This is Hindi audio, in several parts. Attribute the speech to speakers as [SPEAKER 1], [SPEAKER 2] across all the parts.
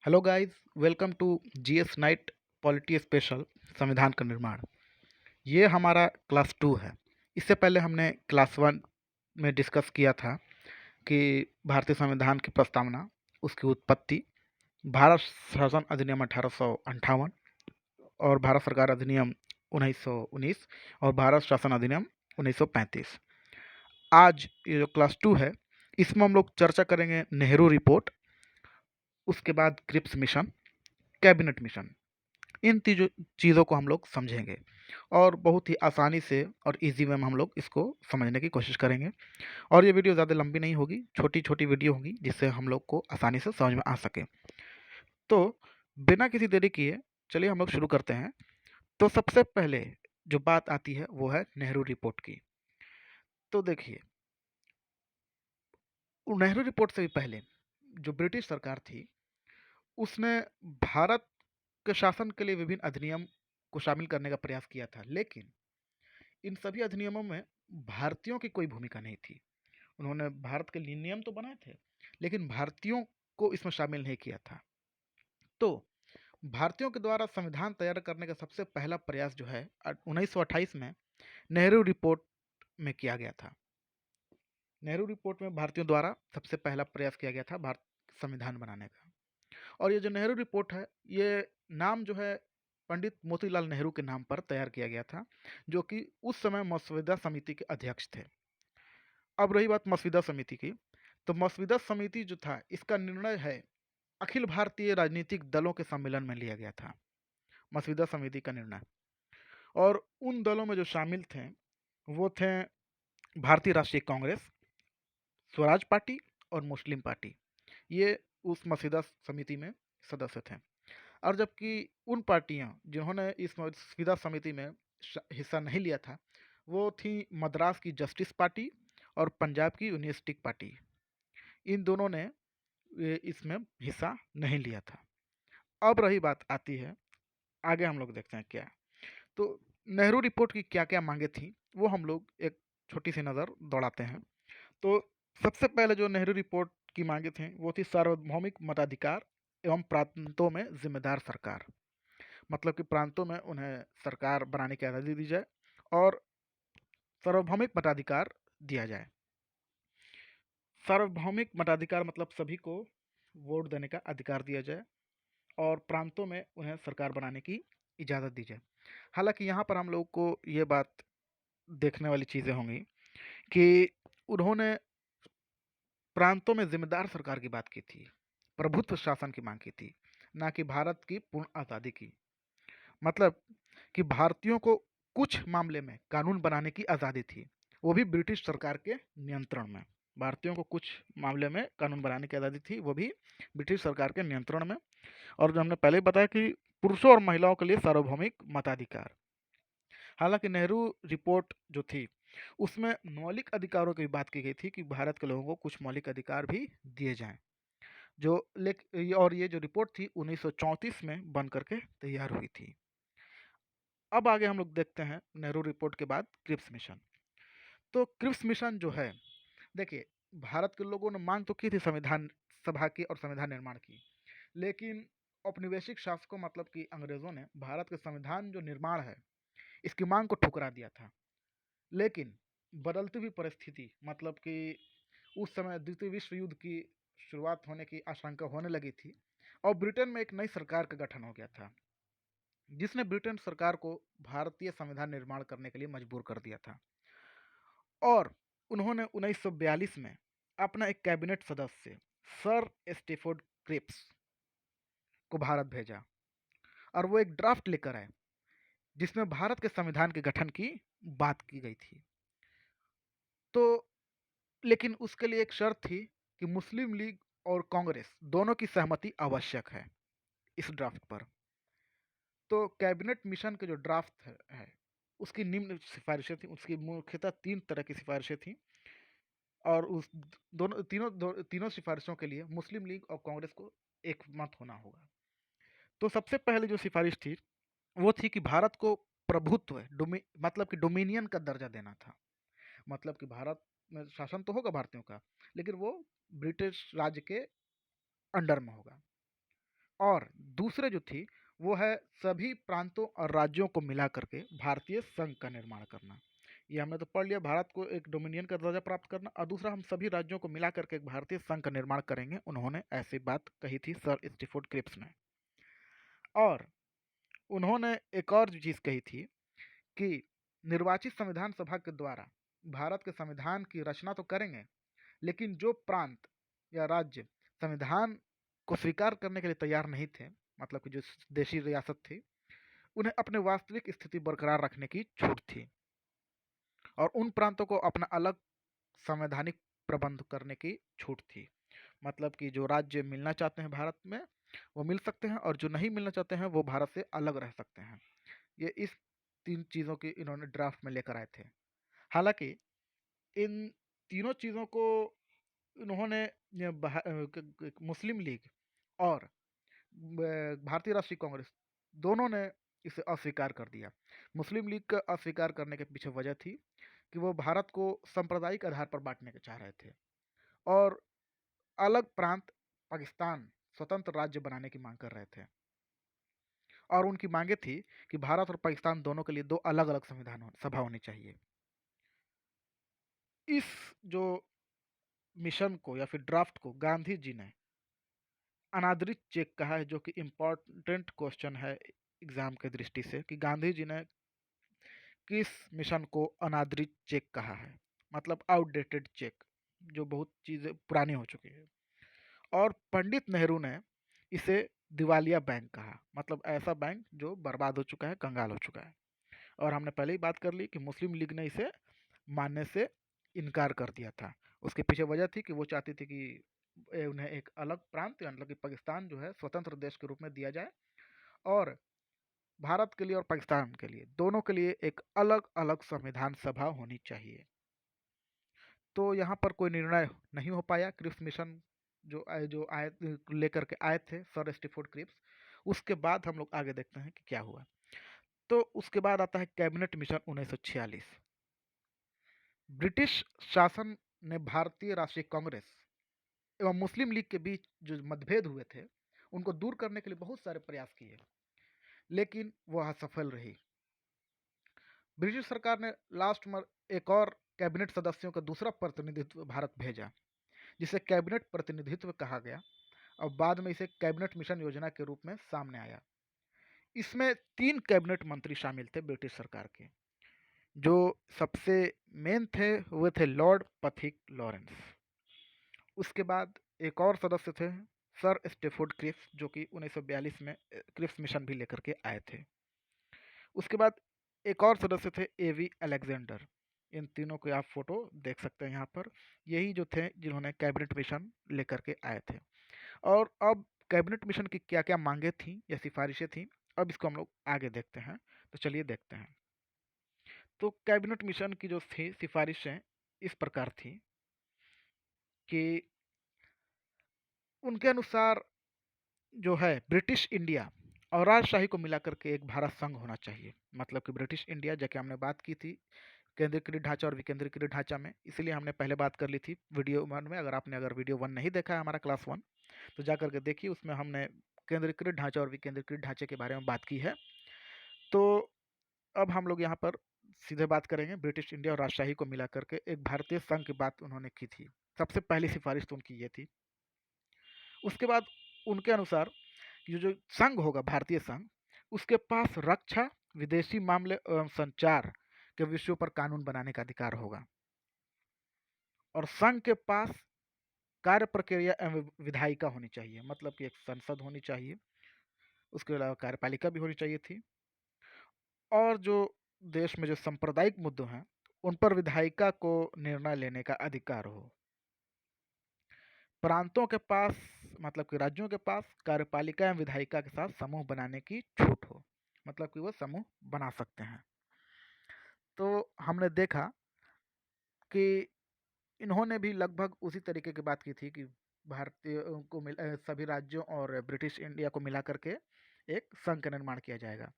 [SPEAKER 1] Hello guys, welcome to GS night polity special संविधान का निर्माण। ये हमारा क्लास 2 है। इससे पहले हमने क्लास 1 में डिस्कस किया था कि भारतीय संविधान की प्रस्तावना, उसकी उत्पत्ति, भारत शासन अधिनियम 1858 और भारत सरकार अधिनियम 1919 और भारत शासन अधिनियम 1935। आज ये जो क्लास 2 है, इसमें हम लोग चर्चा करेंगे नेहरू रिपोर्ट, उसके बाद क्रिप्स मिशन, कैबिनेट मिशन। इन तीजों चीज़ों को हम लोग समझेंगे और बहुत ही आसानी से और इजी वे में हम लोग इसको समझने की कोशिश करेंगे। और ये वीडियो ज़्यादा लंबी नहीं होगी, छोटी छोटी वीडियो होगी जिससे हम लोग को आसानी से समझ में आ सके। तो बिना किसी देरी किए चलिए हम लोग शुरू करते हैं। तो सबसे पहले जो बात आती है वो है नेहरू रिपोर्ट की। तो देखिए, नेहरू रिपोर्ट से भी पहले जो ब्रिटिश सरकार थी, उसने भारत के शासन के लिए विभिन्न अधिनियम को शामिल करने का प्रयास किया था, लेकिन इन सभी अधिनियमों में भारतीयों की कोई भूमिका नहीं थी। उन्होंने भारत के लिए नियम तो बनाए थे, लेकिन भारतीयों को इसमें शामिल नहीं किया था। तो भारतीयों के द्वारा संविधान तैयार करने का सबसे पहला प्रयास जो है 1928 में नेहरू रिपोर्ट में किया गया था। नेहरू रिपोर्ट में भारतीयों द्वारा सबसे पहला प्रयास किया गया था भारत संविधान बनाने का। और ये जो नेहरू रिपोर्ट है, ये नाम जो है पंडित मोतीलाल नेहरू के नाम पर तैयार किया गया था, जो कि उस समय मसविदा समिति के अध्यक्ष थे। अब रही बात मसविदा समिति की, तो मसविदा समिति जो था, इसका निर्णय है अखिल भारतीय राजनीतिक दलों के सम्मेलन में लिया गया था। मसविदा समिति का निर्णय, और उन दलों में जो शामिल थे वो थे भारतीय राष्ट्रीय कांग्रेस, स्वराज पार्टी और मुस्लिम पार्टी। ये उस मसविदा समिति में सदस्य थे। और जबकि उन पार्टियां जिन्होंने इस मसविदा समिति में हिस्सा नहीं लिया था, वो थी मद्रास की जस्टिस पार्टी और पंजाब की यूनियनिस्टिक पार्टी। इन दोनों ने इसमें हिस्सा नहीं लिया था। अब रही बात आती है, आगे हम लोग देखते हैं क्या। तो नेहरू रिपोर्ट की क्या क्या मांगे थी, वो हम लोग एक छोटी सी नज़र दौड़ाते हैं। तो सबसे पहले जो नेहरू रिपोर्ट की मांगे थी वो थी सार्वभौमिक मताधिकार एवं प्रांतों में जिम्मेदार सरकार। मतलब कि प्रांतों में उन्हें सरकार बनाने की आज़ादी दी जाए और सार्वभौमिक मताधिकार दिया जाए। सार्वभौमिक मताधिकार मतलब सभी को वोट देने का अधिकार दिया जाए और प्रांतों में उन्हें सरकार बनाने की इजाज़त दी जाए। हालांकि यहाँ पर हम लोग को ये बात देखने वाली चीज़ें होंगी कि उन्होंने प्रांतों में जिम्मेदार सरकार की बात की थी, प्रभुत्व शासन की मांग की थी, ना कि भारत की पूर्ण आज़ादी की। मतलब कि भारतीयों को कुछ मामले में कानून बनाने की आज़ादी थी, वो भी ब्रिटिश सरकार के नियंत्रण में। भारतीयों को कुछ मामले में कानून बनाने की आज़ादी थी, वो भी ब्रिटिश सरकार के नियंत्रण में। और जो हमने पहले ही बताया कि पुरुषों और महिलाओं के लिए सार्वभौमिक मताधिकार। हालांकि नेहरू रिपोर्ट जो थी, उसमें मौलिक अधिकारों की बात की गई थी कि भारत के लोगों को कुछ मौलिक अधिकार भी दिए जाएं। जो और ये जो रिपोर्ट थी 1934 में बन करके तैयार हुई थी। अब आगे हम लोग देखते हैं नेहरू रिपोर्ट के बाद क्रिप्स मिशन। तो क्रिप्स मिशन जो है, देखिए, भारत के लोगों ने मांग तो की थी संविधान सभा की और संविधान निर्माण की, लेकिन औपनिवेशिक शासकों मतलब कि अंग्रेजों ने भारत के संविधान जो निर्माण है, इसकी मांग को ठुकरा दिया था। लेकिन बदलती हुई परिस्थिति, मतलब कि उस समय द्वितीय विश्व युद्ध की शुरुआत होने की आशंका होने लगी थी और ब्रिटेन में एक नई सरकार का गठन हो गया था, जिसने ब्रिटेन सरकार को भारतीय संविधान निर्माण करने के लिए मजबूर कर दिया था। और उन्होंने 1942 में अपना एक कैबिनेट सदस्य सर स्टेफोर्ड क्रिप्स को भारत भेजा और वो एक ड्राफ्ट लेकर आए जिसमें भारत के संविधान के गठन की बात की गई थी। तो लेकिन उसके लिए एक शर्त थी कि मुस्लिम लीग और कांग्रेस दोनों की सहमति आवश्यक है इस ड्राफ्ट पर। तो कैबिनेट मिशन के जो ड्राफ्ट है उसकी निम्न सिफारिशें थी। उसकी मुख्यतः तीन तरह की सिफारिशें थी और उस तीनों सिफारिशों के लिए मुस्लिम लीग और कांग्रेस को एक मत होना होगा। तो सबसे पहले जो सिफारिश थी वो थी कि भारत को प्रभुत्व मतलब कि डोमिनियन का दर्जा देना था। मतलब कि भारत में शासन तो होगा भारतीयों का, लेकिन वो ब्रिटिश राज्य के अंडर में होगा। और दूसरे जो थी वो है सभी प्रांतों और राज्यों को मिला करके भारतीय संघ का निर्माण करना। ये हमने तो पढ़ लिया, भारत को एक डोमिनियन का दर्जा प्राप्त करना, और दूसरा हम सभी राज्यों को मिला करके एक भारतीय संघ का निर्माण करेंगे। उन्होंने ऐसी बात कही थी सर स्टीफोर्ड क्रिप्स ने। और उन्होंने एक और चीज कही थी कि निर्वाचित संविधान सभा के द्वारा भारत के संविधान की रचना तो करेंगे, लेकिन जो प्रांत या राज्य संविधान को स्वीकार करने के लिए तैयार नहीं थे, मतलब कि जो देशी रियासत थी, उन्हें अपने वास्तविक स्थिति बरकरार रखने की छूट थी और उन प्रांतों को अपना अलग संवैधानिक प्रबंध करने की छूट थी। मतलब कि जो राज्य मिलना चाहते हैं भारत में वो मिल सकते हैं, और जो नहीं मिलना चाहते हैं वो भारत से अलग रह सकते हैं। ये इस तीन चीज़ों की इन्होंने ड्राफ्ट में लेकर आए थे। हालांकि इन तीनों चीज़ों को इन्होंने मुस्लिम लीग और भारतीय राष्ट्रीय कांग्रेस दोनों ने इसे अस्वीकार कर दिया। मुस्लिम लीग का अस्वीकार करने के पीछे वजह थी कि वो भारत को सांप्रदायिक आधार पर बांटने के चाह रहे थे और अलग प्रांत पाकिस्तान स्वतंत्र राज्य बनाने की मांग कर रहे थे। और उनकी मांगे थी कि भारत और पाकिस्तान दोनों के लिए दो अलग अलग सभा होनी चाहिए। इस जो मिशन को या फिर ड्राफ्ट को गांधी जी ने अनादरित चेक कहा है, जो कि इम्पोर्टेंट क्वेश्चन है एग्जाम के दृष्टि से कि गांधी जी ने किस मिशन को अनादरित चेक कहा है। मतलब आउटडेटेड चेक, जो बहुत चीज़ें पुरानी हो चुकी है। और पंडित नेहरू ने इसे दिवालिया बैंक कहा, मतलब ऐसा बैंक जो बर्बाद हो चुका है, कंगाल हो चुका है। और हमने पहले ही बात कर ली कि मुस्लिम लीग ने इसे मानने से इनकार कर दिया था। उसके पीछे वजह थी कि वो चाहती थी कि उन्हें एक अलग प्रांत मतलब कि पाकिस्तान जो है स्वतंत्र देश के रूप में दिया जाए, और भारत के लिए और पाकिस्तान के लिए दोनों के लिए एक अलग अलग संविधान सभा होनी चाहिए। तो यहाँ पर कोई निर्णय नहीं हो पाया। क्रिप्स मिशन जो आए लेकर के आए थे सर स्टीफोर्ड क्रिप्स, उसके बाद हम लोग आगे देखते हैं कि क्या हुआ। तो उसके बाद आता है कैबिनेट मिशन 1946। ब्रिटिश शासन ने भारतीय राष्ट्रीय कांग्रेस एवं मुस्लिम लीग के बीच जो मतभेद हुए थे उनको दूर करने के लिए बहुत सारे प्रयास किए, लेकिन वह असफल रही। ब्रिटिश सरकार ने लास्ट में एक और कैबिनेट सदस्यों का दूसरा प्रतिनिधित्व भारत भेजा, जिसे कैबिनेट प्रतिनिधित्व कहा गया और बाद में इसे कैबिनेट मिशन योजना के रूप में सामने आया। इसमें 3 कैबिनेट मंत्री शामिल थे ब्रिटिश सरकार के। जो सबसे मेन थे वो थे लॉर्ड पथिक लॉरेंस। उसके बाद एक और सदस्य थे सर स्टेफोर्ड क्रिप्स, जो कि 1942 में क्रिप्स मिशन भी लेकर के आए थे। उसके बाद एक और सदस्य थे एवी अलेक्जेंडर। इन तीनों के आप फोटो देख सकते हैं यहाँ पर। यही जो थे जिन्होंने कैबिनेट मिशन लेकर के आए थे। और अब कैबिनेट मिशन की क्या क्या मांगे थी या सिफारिशें थी, अब इसको हम लोग आगे देखते हैं। तो चलिए देखते हैं। तो कैबिनेट मिशन की जो थी सिफारिशें इस प्रकार थी कि उनके अनुसार जो है ब्रिटिश इंडिया और राजशाही को मिलाकर के एक भारत संघ होना चाहिए। मतलब कि ब्रिटिश इंडिया, जैसे हमने बात की थी केंद्रीकृत ढांचा और विकेंद्रीकृत ढांचा में, इसलिए हमने पहले बात कर ली थी वीडियो 1 में। अगर वीडियो 1 नहीं देखा है हमारा क्लास 1, तो जा करके देखिए, उसमें हमने केंद्रीकृत ढांचा और विकेंद्रीकृत ढांचे के बारे में बात की है। तो अब हम लोग यहाँ पर सीधे बात करेंगे ब्रिटिश इंडिया और राजशाही को मिला करके एक भारतीय संघ की बात उन्होंने की थी। सबसे पहली सिफारिश तो उनकी ये थी। उसके बाद उनके अनुसार ये जो संघ होगा भारतीय संघ, उसके पास रक्षा, विदेशी मामले एवं संचार के विषयों पर कानून बनाने का अधिकार होगा। और संघ के पास कार्य प्रक्रिया एवं विधायिका होनी चाहिए, मतलब कि एक संसद होनी चाहिए। उसके अलावा कार्यपालिका भी होनी चाहिए थी। और जो देश में जो सांप्रदायिक मुद्दों हैं उन पर विधायिका को निर्णय लेने का अधिकार हो। प्रांतों के पास मतलब कि राज्यों के पास कार्यपालिका एवं विधायिका के साथ समूह बनाने की छूट हो, मतलब कि वो समूह बना सकते हैं। तो हमने देखा कि इन्होंने भी लगभग उसी तरीके की बात की थी कि भारतीय को सभी राज्यों और ब्रिटिश इंडिया को मिला करके एक संघ का निर्माण किया जाएगा।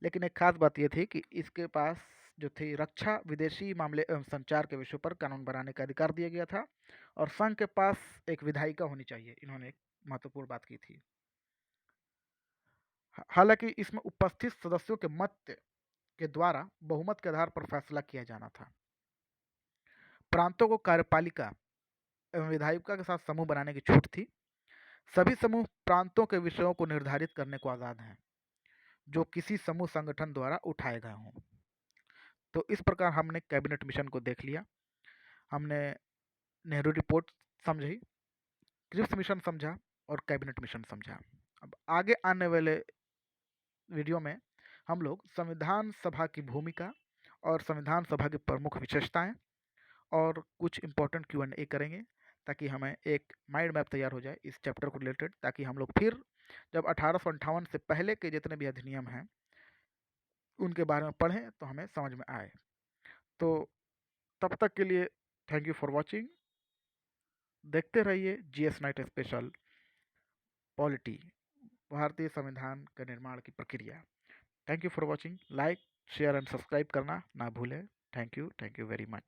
[SPEAKER 1] लेकिन एक खास बात यह थी कि इसके पास जो थी रक्षा, विदेशी मामले एवं संचार के विषयों पर कानून बनाने का अधिकार दिया गया था, और संघ के पास एक विधायिका होनी चाहिए, इन्होंने एक महत्वपूर्ण बात की थी। हालांकि इसमें उपस्थित सदस्यों के मत के द्वारा बहुमत के आधार पर फैसला किया जाना था। प्रांतों को कार्यपालिका एवं विधायिका के साथ समूह बनाने की छूट थी। सभी समूह प्रांतों के विषयों को निर्धारित करने को आज़ाद हैं जो किसी समूह संगठन द्वारा उठाए गए हों। तो इस प्रकार हमने कैबिनेट मिशन को देख लिया, हमने नेहरू रिपोर्ट समझी, क्रिप्स मिशन समझा और कैबिनेट मिशन समझा। अब आगे आने वाले वीडियो में हम लोग संविधान सभा की भूमिका और संविधान सभा की प्रमुख विशेषताएं और कुछ इंपॉर्टेंट Q&A करेंगे ताकि हमें एक माइंड मैप तैयार हो जाए इस चैप्टर को रिलेटेड, ताकि हम लोग फिर जब 1858 से पहले के जितने भी अधिनियम हैं उनके बारे में पढ़ें तो हमें समझ में आए। तो तब तक के लिए थैंक यू फॉर वॉचिंग। देखते रहिए GS नाइट स्पेशल पॉलिटी, भारतीय संविधान के निर्माण की प्रक्रिया। Thank you for watching. Like, share and subscribe करना ना भूलें। Thank you very much.